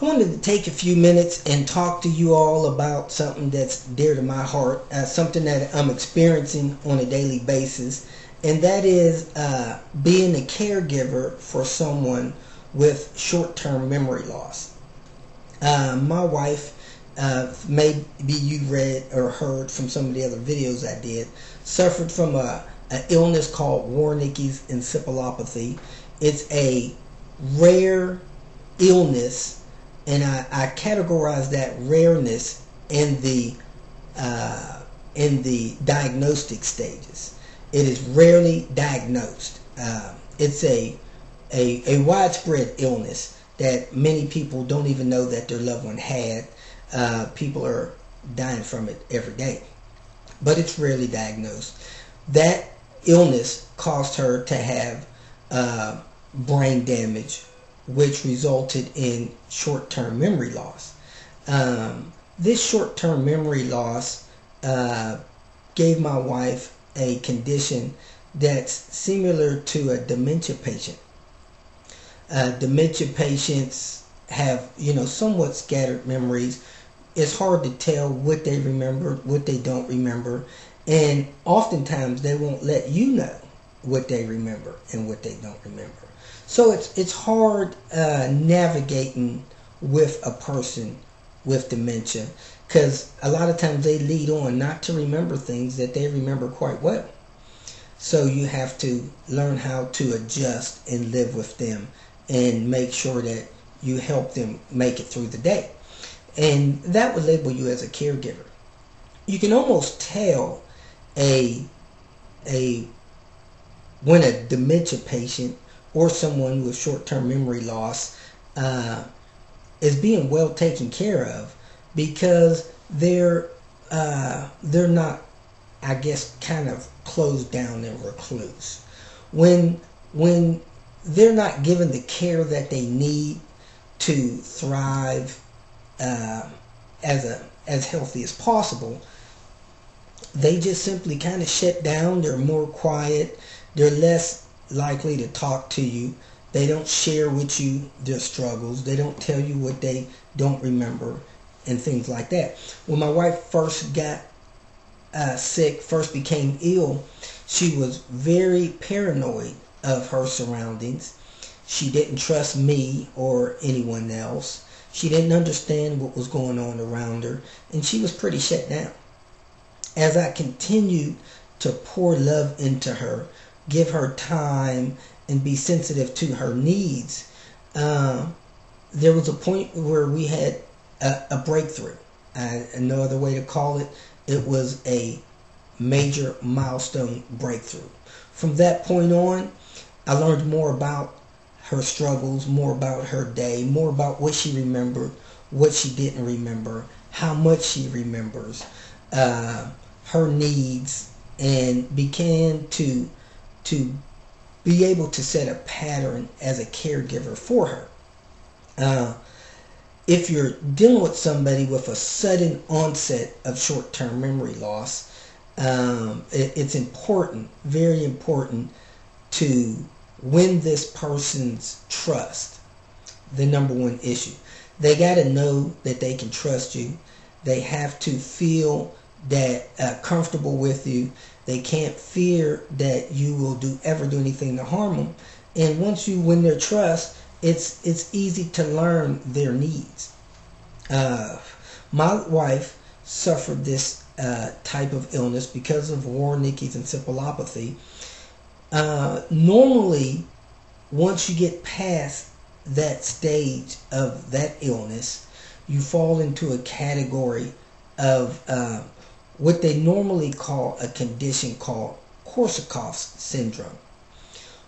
I wanted to take a few minutes and talk to you all about something that's dear to my heart, something that I'm experiencing on a daily basis, and that is being a caregiver for someone with short-term memory loss. My wife, maybe you read or heard from some of the other videos I did, suffered from an illness called Wernicke's Encephalopathy. It's a rare illness, and I categorize that rareness in the diagnostic stages. It is rarely diagnosed. It's a widespread illness that many people don't even know that their loved one had. People are dying from it every day, but it's rarely diagnosed. That illness caused her to have brain damage, which resulted in short-term memory loss. This short-term memory loss gave my wife a condition that's similar to a dementia patient. Dementia patients have, somewhat scattered memories. It's hard to tell what they remember, what they don't remember, and oftentimes they won't let you know what they remember and what they don't remember. So it's hard navigating with a person with dementia, because a lot of times they lead on not to remember things that they remember quite well. So you have to learn how to adjust and live with them and make sure that you help them make it through the day. And that would label you as a caregiver. You can almost tell when a dementia patient or someone with short-term memory loss is being well taken care of, because they're not, I guess, kind of closed down and recluse. When they're not given the care that they need to thrive as healthy as possible, they just simply kind of shut down. They're more quiet. They're less likely to talk to you. They don't share with you their struggles. They don't tell you what they don't remember and things like that. When my wife first got sick, first became ill, she was very paranoid of her surroundings. She didn't trust me or anyone else. She didn't understand what was going on around her, and she was pretty shut down. As I continued to pour love into her, give her time, and be sensitive to her needs, there was a point where we had a breakthrough. No other way to call it. It was a major milestone breakthrough. From that point on, I learned more about her struggles, more about her day, more about what she remembered, what she didn't remember, how much she remembers, her needs, and began to be able to set a pattern as a caregiver for her. If you're dealing with somebody with a sudden onset of short-term memory loss, it's important, very important, to win this person's trust. The number one issue. They got to know that they can trust you. They have to feel that comfortable with you. They can't fear that you will ever do anything to harm them. And once you win their trust, it's easy to learn their needs. My wife suffered this type of illness because of Wernicke's Encephalopathy. Normally, once you get past that stage of that illness, you fall into a category of what they normally call a condition called Korsakoff syndrome.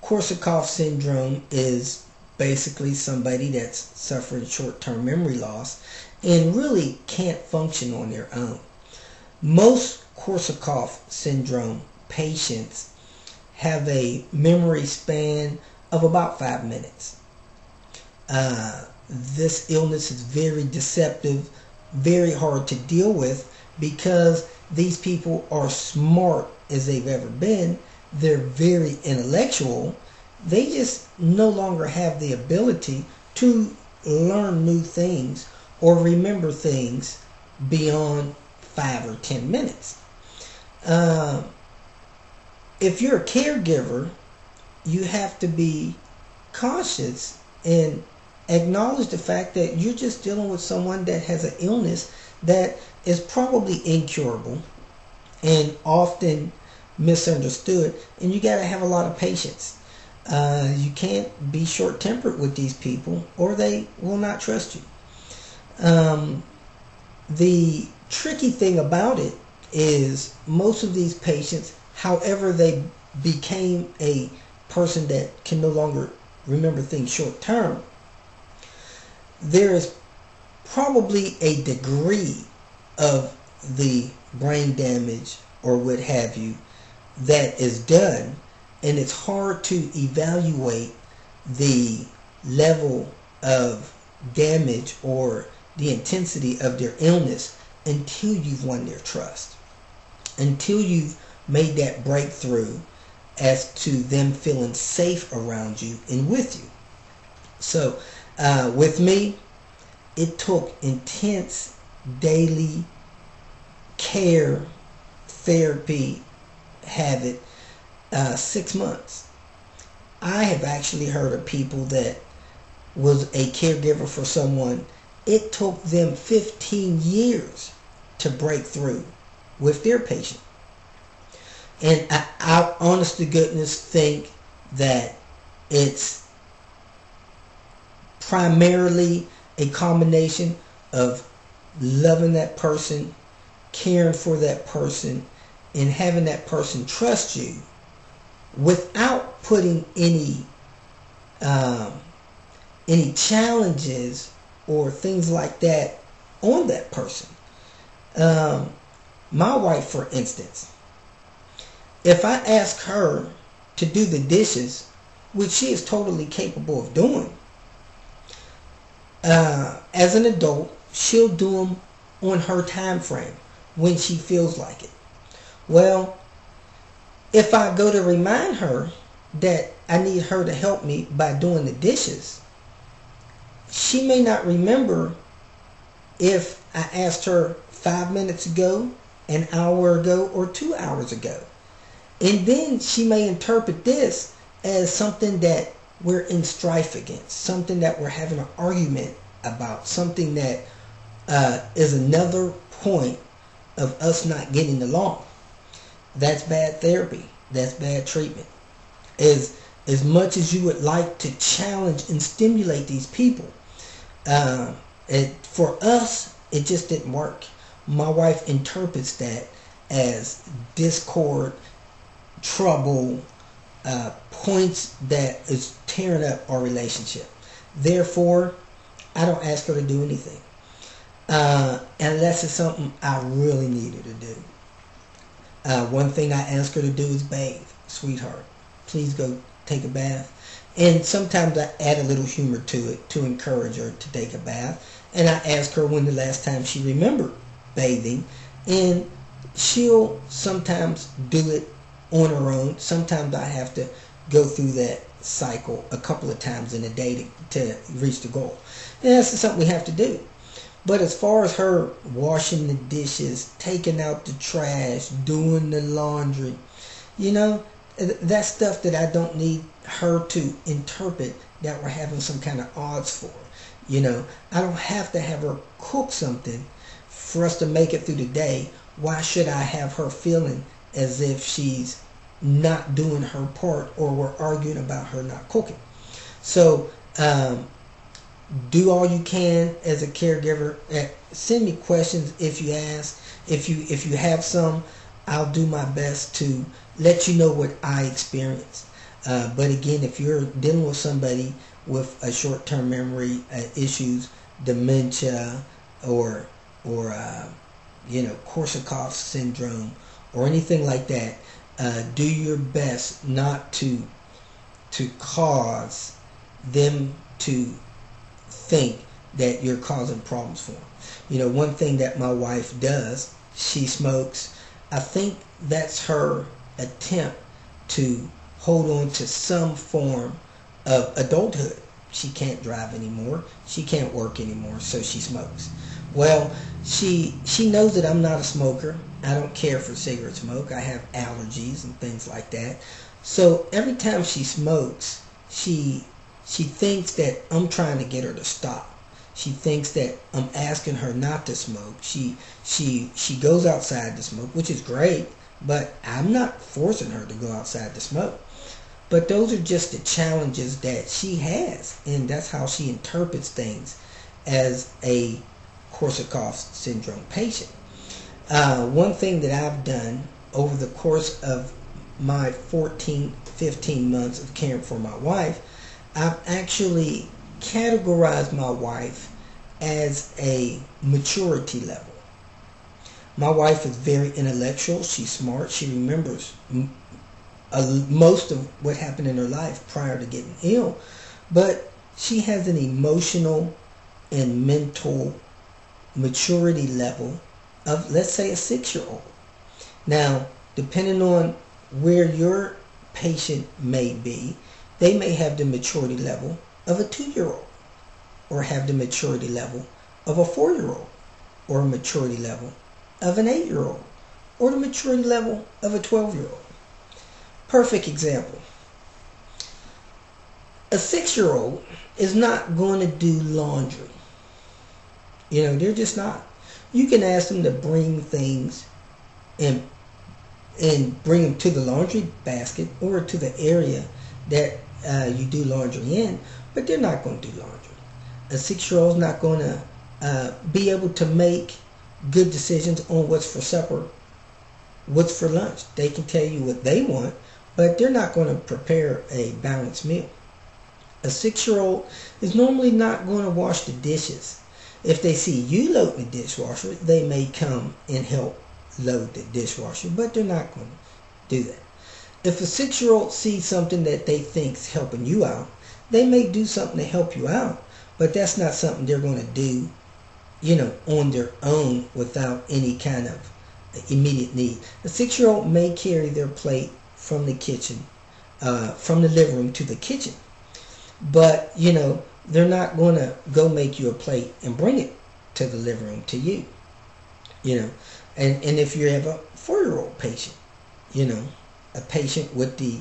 Korsakoff syndrome is basically somebody that's suffering short-term memory loss and really can't function on their own. Most Korsakoff syndrome patients have a memory span of about 5 minutes. This illness is very deceptive, very hard to deal with, because these people are smart as they've ever been. They're very intellectual. They just no longer have the ability to learn new things or remember things beyond 5 or 10 minutes. If you're a caregiver, you have to be cautious and acknowledge the fact that you're just dealing with someone that has an illness that is probably incurable and often misunderstood, and you got to have a lot of patience. You can't be short-tempered with these people or they will not trust you. The tricky thing about it is most of these patients, however they became a person that can no longer remember things short-term, there is probably a degree of the brain damage or what have you that is done, and it's hard to evaluate the level of damage or the intensity of their illness until you've won their trust, until you've made that breakthrough as to them feeling safe around you and with you. So with me, it took intense daily care, therapy, have it, 6 months. I have actually heard of people that was a caregiver for someone. It took them 15 years to break through with their patient. And I honest to goodness think that it's primarily a combination of loving that person, caring for that person, and having that person trust you without putting any challenges or things like that on that person. My wife, for instance, if I ask her to do the dishes, which she is totally capable of doing, as an adult, she'll do them on her time frame when she feels like it. Well, if I go to remind her that I need her to help me by doing the dishes, she may not remember if I asked her 5 minutes ago, an hour ago, or 2 hours ago. And then she may interpret this as something that we're in strife against, something that we're having an argument about, something that is another point of us not getting along. That's bad therapy. That's bad treatment. As much as you would like to challenge and stimulate these people, for us, it just didn't work. My wife interprets that as discord, trouble, points that is tearing up our relationship. Therefore, I don't ask her to do anything unless it's something I really need her to do. One thing I ask her to do is bathe. Sweetheart, please go take a bath. And sometimes I add a little humor to it to encourage her to take a bath. And I ask her when the last time she remembered bathing, and she'll sometimes do it on her own. Sometimes I have to go through that cycle a couple of times in a day to reach the goal. And that's something we have to do. But as far as her washing the dishes, taking out the trash, doing the laundry, that's stuff that I don't need her to interpret that we're having some kind of odds for. I don't have to have her cook something for us to make it through the day. Why should I have her feeling as if she's not doing her part or we're arguing about her not cooking? So do all you can as a caregiver. Send me questions if you ask. If you have some, I'll do my best to let you know what I experienced. But again, if you're dealing with somebody with a short-term memory issues, dementia, or Korsakoff syndrome, or anything like that, do your best not to cause them to think that you're causing problems for them. One thing that my wife does, she smokes. I think that's her attempt to hold on to some form of adulthood. she can't drive anymore. She can't work anymore, so she smokes. Well, she knows that I'm not a smoker. I don't care for cigarette smoke. I have allergies and things like that. So every time she smokes, she thinks that I'm trying to get her to stop. She thinks that I'm asking her not to smoke. She goes outside to smoke, which is great, but I'm not forcing her to go outside to smoke. But those are just the challenges that she has, and that's how she interprets things as a Korsakoff syndrome patient. One thing that I've done over the course of my 15 months of caring for my wife, I've actually categorized my wife as a maturity level. My wife is very intellectual. She's smart. She remembers most of what happened in her life prior to getting ill, but she has an emotional and mental maturity level of, let's say, a 6-year-old. Now, depending on where your patient may be, they may have the maturity level of a 2-year-old, or have the maturity level of a 4-year-old, or a maturity level of an 8-year-old, or the maturity level of a 12-year-old. Perfect example. A 6-year-old is not going to do laundry. They're just not. You can ask them to bring things and bring them to the laundry basket or to the area that you do laundry in, but they're not going to do laundry. A 6-year-old is not going to be able to make good decisions on what's for supper, what's for lunch. They can tell you what they want, but they're not going to prepare a balanced meal. A 6-year-old is normally not going to wash the dishes. If they see you loading the dishwasher, they may come and help load the dishwasher, but they're not going to do that. If a 6-year-old sees something that they think's helping you out, they may do something to help you out, but that's not something they're going to do, on their own without any kind of immediate need. A 6-year-old may carry their plate from the kitchen, from the living room to the kitchen, but they're not going to go make you a plate and bring it to the living room to you. And if you have a 4-year-old patient, a patient with the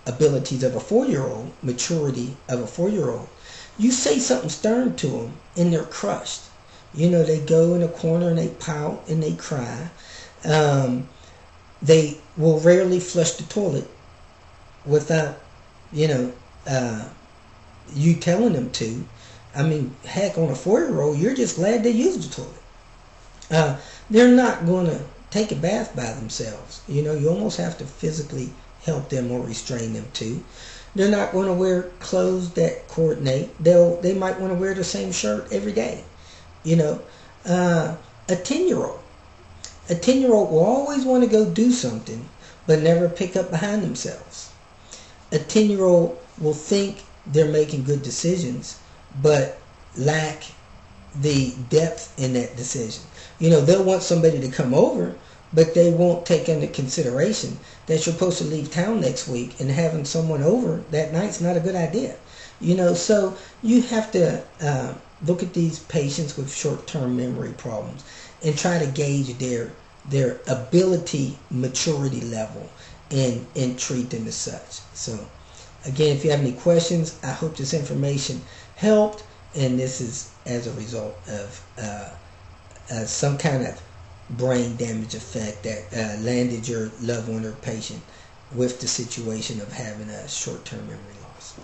abilities of a 4-year-old, maturity of a 4-year-old, you say something stern to them and they're crushed. They go in a corner and they pout and they cry. They will rarely flush the toilet without, you telling them to. I mean, heck, on a 4-year-old, you're just glad they use the toilet. They're not going to take a bath by themselves. You almost have to physically help them or restrain them too. They're not going to wear clothes that coordinate. They might want to wear the same shirt every day. A 10-year-old. A 10-year-old will always want to go do something, but never pick up behind themselves. A 10-year-old will think they're making good decisions, but lack the depth in that decision. They'll want somebody to come over, but they won't take into consideration that you're supposed to leave town next week, and having someone over that night's not a good idea. So you have to look at these patients with short-term memory problems and try to gauge their ability, maturity level, and treat them as such. So again, if you have any questions, I hope this information helped, and this is as a result of some kind of brain damage effect that landed your loved one or patient with the situation of having a short-term memory loss.